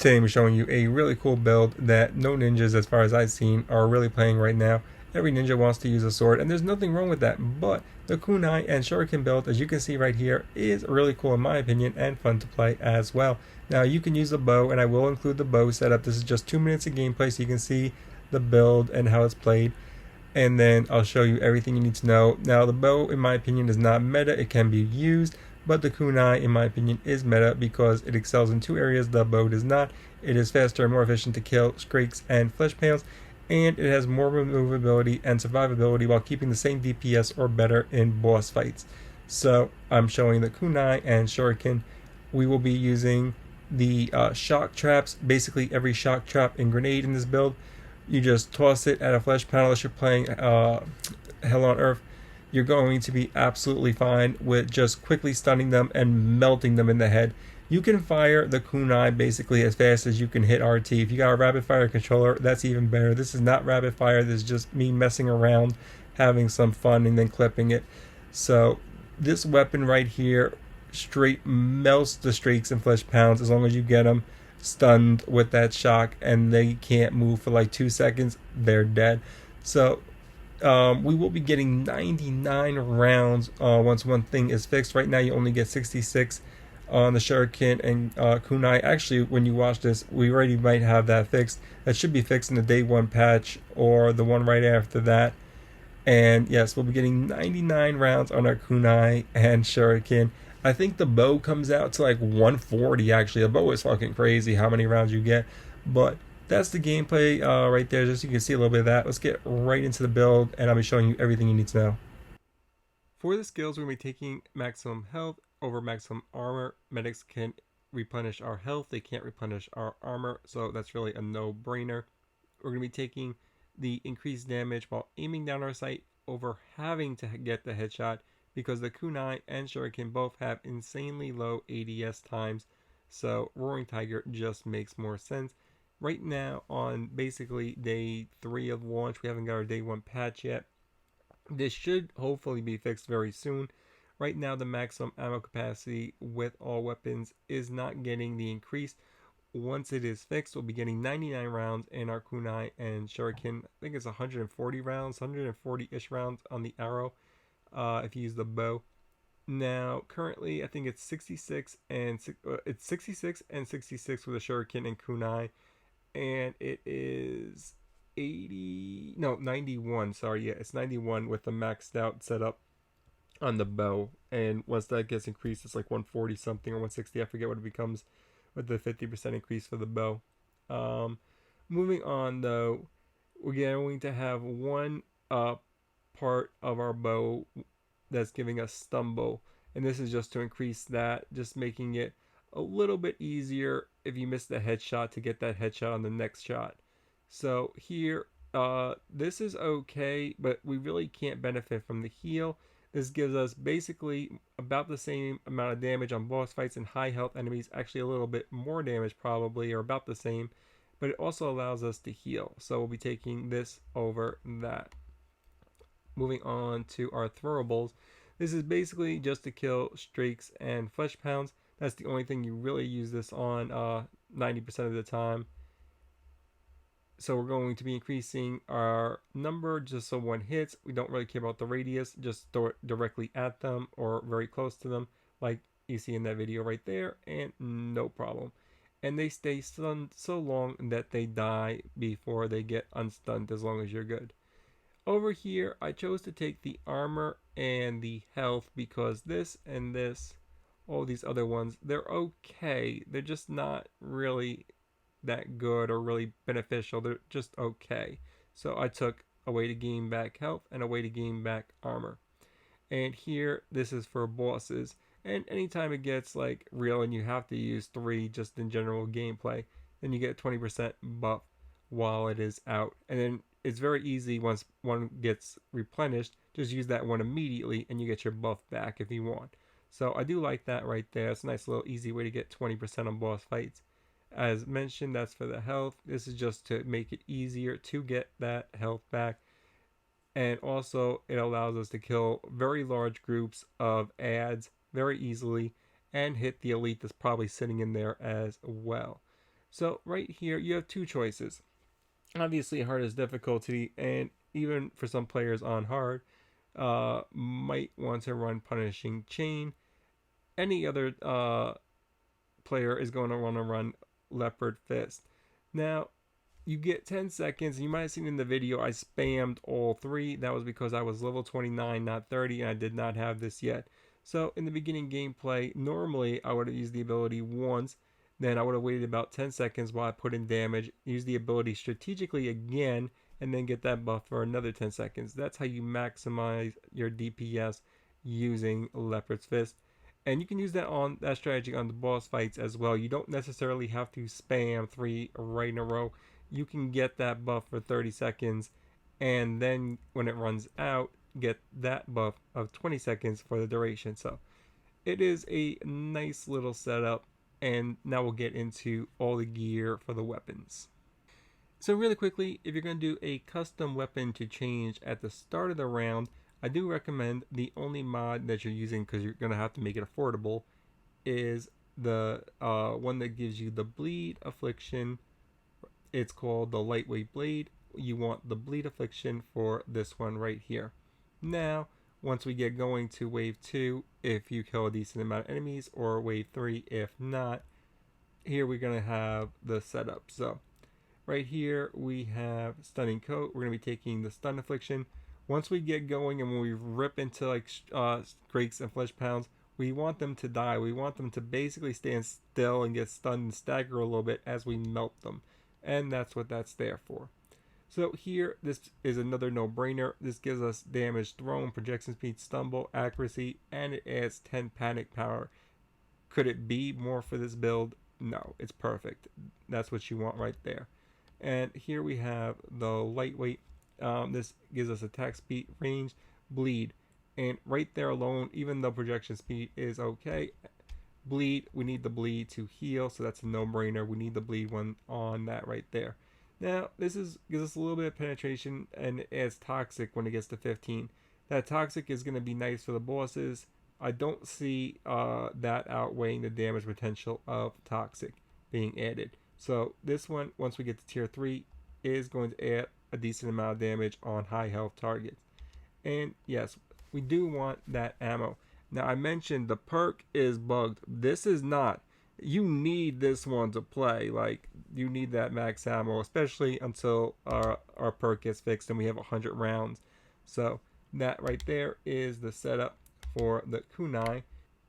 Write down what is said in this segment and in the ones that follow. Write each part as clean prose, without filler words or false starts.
Today I'm showing you a really cool build that no ninjas, as far as I've seen, are really playing right now. Every ninja wants to use a sword, and there's nothing wrong with that, but the Kunai and Shuriken build, as you can see right here, is really cool in my opinion and fun to play as well. Now you can use the bow, and I will include the bow setup. This is just 2 minutes of gameplay so you can see the build and how it's played, and then I'll show you everything you need to know. Now the bow, in my opinion, is not meta. It can be used, but the Kunai, in my opinion, is meta because it excels in two areas the bow does not. It is faster and more efficient to kill Scrakes and Fleshpounds, and it has more maneuverability and survivability while keeping the same DPS or better in boss fights. So I'm showing the Kunai and Shuriken. We will be using the shock traps, basically every shock trap and grenade in this build. You just toss it at a Fleshpound unless you're playing Hell on Earth. You're going to be absolutely fine with just quickly stunning them and melting them in the head. You can fire the Kunai basically as fast as you can hit RT. If you got a rapid fire controller, that's even better. This is not rapid fire. This is just me messing around, having some fun, and then clipping it. So this weapon right here straight melts the Scrakes and Fleshpounds as long as you get them stunned with that shock and they can't move for like 2 seconds. They're dead. So we will be getting 99 rounds once one thing is fixed. Right now you only get 66 on the Shuriken and Kunai. Actually, when you watch this, we already might have that fixed. That should be fixed in the day one patch or the one right after that. And yes, we'll be getting 99 rounds on our Kunai and Shuriken. I think the bow comes out to like 140 actually. The bow is fucking crazy how many rounds you get. But that's the gameplay right there, just so you can see a little bit of that. Let's get right into the build, and I'll be showing you everything you need to know. For the skills, we're going to be taking maximum health over maximum armor. Medics can replenish our health. They can't replenish our armor, so that's really a no-brainer. We're going to be taking the increased damage while aiming down our sight over having to get the headshot, because the Kunai and Shuriken both have insanely low ADS times, so Roaring Tiger just makes more sense. Right now, on basically day 3 of launch, we haven't got our day 1 patch yet. This should hopefully be fixed very soon. Right now, the maximum ammo capacity with all weapons is not getting the increase. Once it is fixed, we'll be getting 99 rounds in our Kunai and Shuriken. I think it's 140 rounds, 140-ish rounds on the arrow if you use the bow. Now, currently, I think it's 66 and 66 with the Shuriken and Kunai, and it is 91, sorry, yeah, it's 91 with the maxed out setup on the bow, and once that gets increased, it's like 140 something or 160, I forget what it becomes with the 50% increase for the bow. Moving on though, we're going to have one part of our bow that's giving us stumble, and this is just to increase that, just making it a little bit easier if you miss the headshot to get that headshot on the next shot. So here, this is okay, but we really can't benefit from the heal. This gives us basically about the same amount of damage on boss fights and high health enemies, actually a little bit more damage probably, or about the same, but it also allows us to heal. So we'll be taking this over that. Moving on to our throwables. This is basically just to kill Scrakes and Fleshpounds. That's the only thing you really use this on 90% of the time. So we're going to be increasing our number just so one hits. We don't really care about the radius, just throw it directly at them or very close to them, like you see in that video right there, and no problem. And they stay stunned so long that they die before they get unstunned, as long as you're good. Over here, I chose to take the armor and the health because this and this, all these other ones, they're okay. They're just not really that good or really beneficial. They're just okay. So I took a way to gain back health and a way to gain back armor. And here, this is for bosses. And anytime it gets like real and you have to use 3 just in general gameplay, then you get 20% buff while it is out. And then it's very easy once one gets replenished, just use that one immediately and you get your buff back if you want. So I do like that right there. It's a nice little easy way to get 20% on boss fights. As mentioned, that's for the health. This is just to make it easier to get that health back. And also, it allows us to kill very large groups of ads very easily and hit the elite that's probably sitting in there as well. So right here, you have two choices. Obviously, hard is difficulty, and even for some players on hard, might want to run Punishing Chain. Any other player is going to want to run Leopard Fist. Now, you get 10 seconds. You might have seen in the video I spammed all three. That was because I was level 29, not 30, and I did not have this yet. So in the beginning gameplay, normally I would have used the ability once, then I would have waited about 10 seconds while I put in damage, use the ability strategically again, and then get that buff for another 10 seconds. That's how you maximize your DPS using Leopard's Fist. And you can use that strategy on the boss fights as well. You don't necessarily have to spam three right in a row. You can get that buff for 30 seconds, and then when it runs out, get that buff of 20 seconds for the duration. So it is a nice little setup, and now we'll get into all the gear for the weapons. So really quickly, if you're going to do a custom weapon to change at the start of the round, I do recommend the only mod that you're using, because you're going to have to make it affordable, is the one that gives you the bleed affliction. It's called the lightweight blade. You want the bleed affliction for this one right here. Now, once we get going to wave 2, if you kill a decent amount of enemies, or wave 3 if not, here we're going to have the setup. So right here we have stunning coat. We're going to be taking the stun affliction. Once we get going and when we rip into like Scrakes and Fleshpounds, we want them to die. We want them to basically stand still and get stunned and stagger a little bit as we melt them. And that's what that's there for. So here, this is another no-brainer. This gives us damage thrown, projection speed, stumble, accuracy, and it adds 10 panic power. Could it be more for this build? No, it's perfect. That's what you want right there. And here we have the lightweight. This gives us attack speed, range, bleed. And right there alone, even though projection speed is okay, bleed, we need the bleed to heal, so that's a no-brainer. We need the bleed one on that right there. Now, this gives us a little bit of penetration, and it adds toxic when it gets to 15. That toxic is going to be nice for the bosses. I don't see that outweighing the damage potential of toxic being added. So this one, once we get to tier 3, is going to add a decent amount of damage on high health targets. And yes, we do want that ammo. Now, I mentioned the perk is bugged. This is not. You need this one to play. Like, you need that max ammo, especially until our perk gets fixed and we have 100 rounds. So that right there is the setup for the kunai.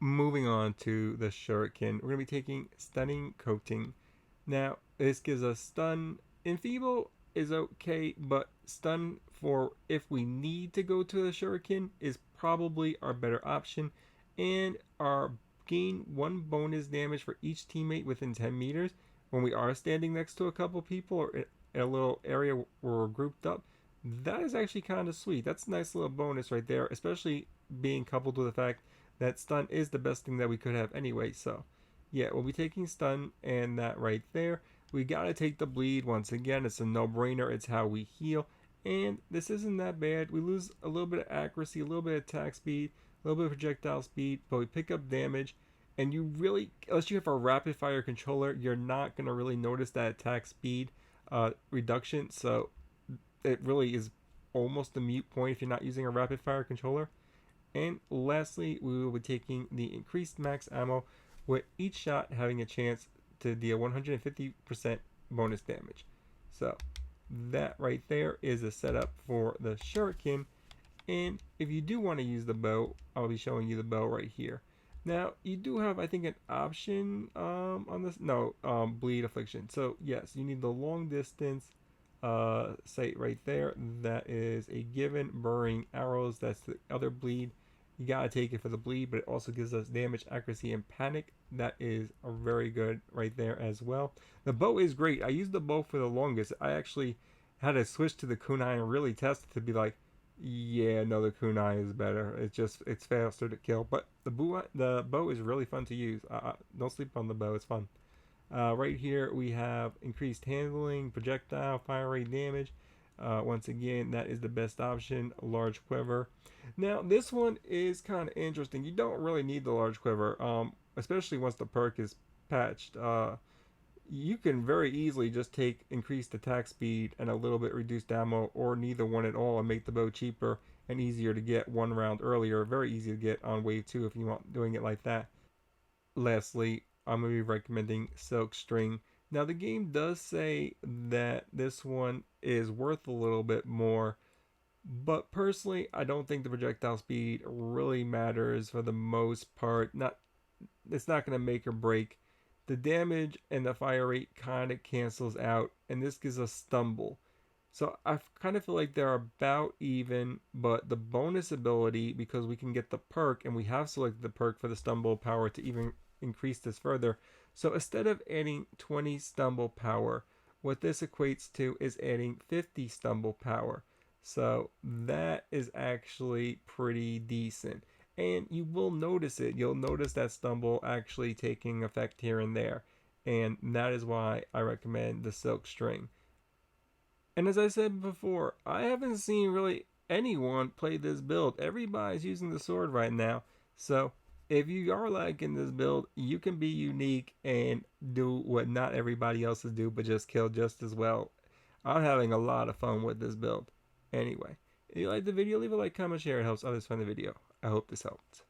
Moving on to the shuriken, we're going to be taking stunning coating. Now, this gives us stun. Enfeeble is okay, but stun for if we need to go to the shuriken is probably our better option. And our gain 1 bonus damage for each teammate within 10 meters when we are standing next to a couple people or in a little area where we're grouped up. That is actually kind of sweet. That's a nice little bonus right there, especially being coupled with the fact that stun is the best thing that we could have anyway. So yeah, we'll be taking stun, and that right there. We gotta take the bleed once again. It's a no-brainer. It's how we heal, and this isn't that bad. We lose a little bit of accuracy, a little bit of attack speed, a little bit of projectile speed, but we pick up damage. And you really, unless you have a rapid fire controller, you're not gonna really notice that attack speed reduction. So it really is almost a mute point if you're not using a rapid fire controller. And lastly, we will be taking the increased max ammo, with each shot having a chance to deal 150% bonus damage. So that right there is a setup for the shuriken. And if you do want to use the bow, I'll be showing you the bow right here. Now, you do have, I think, an option on this. No, bleed affliction. So yes, you need the long distance sight right there. That is a given. Burying arrows, that's the other bleed. You gotta take it for the bleed, but it also gives us damage, accuracy, and panic. That is a very good right there as well. The bow is great. I used the bow for the longest. I actually had to switch to the kunai and really test it to be like, yeah, no, the kunai is better. It's faster to kill, but the bow is really fun to use. Don't sleep on the bow. It's fun. Right here we have increased handling, projectile, fire rate, damage. Once again, that is the best option. Large quiver. Now this one is kind of interesting. You don't really need the large quiver, especially once the perk is patched. you can very easily just take increased attack speed and a little bit reduced ammo, or neither one at all, and make the bow cheaper and easier to get one round earlier. Very easy to get on wave 2 if you want doing it like that. Lastly, I'm going to be recommending Silk String. Now the game does say that this one is worth a little bit more, but personally I don't think the projectile speed really matters for the most part. It's not going to make or break. The damage and the fire rate kind of cancels out, and this gives us stumble. So I kind of feel like they're about even, but the bonus ability, because we can get the perk, and we have selected the perk for the stumble power to even increase this further. So instead of adding 20 stumble power, what this equates to is adding 50 stumble power. So that is actually pretty decent. And you will notice it. You'll notice that stumble actually taking effect here and there. And that is why I recommend the Silk String. And as I said before, I haven't seen really anyone play this build. Everybody's using the sword right now. So if you are liking this build, you can be unique and do what not everybody else is do, but just kill just as well. I'm having a lot of fun with this build. Anyway, if you liked the video, leave a like, comment, share. It helps others find the video. I hope this helped.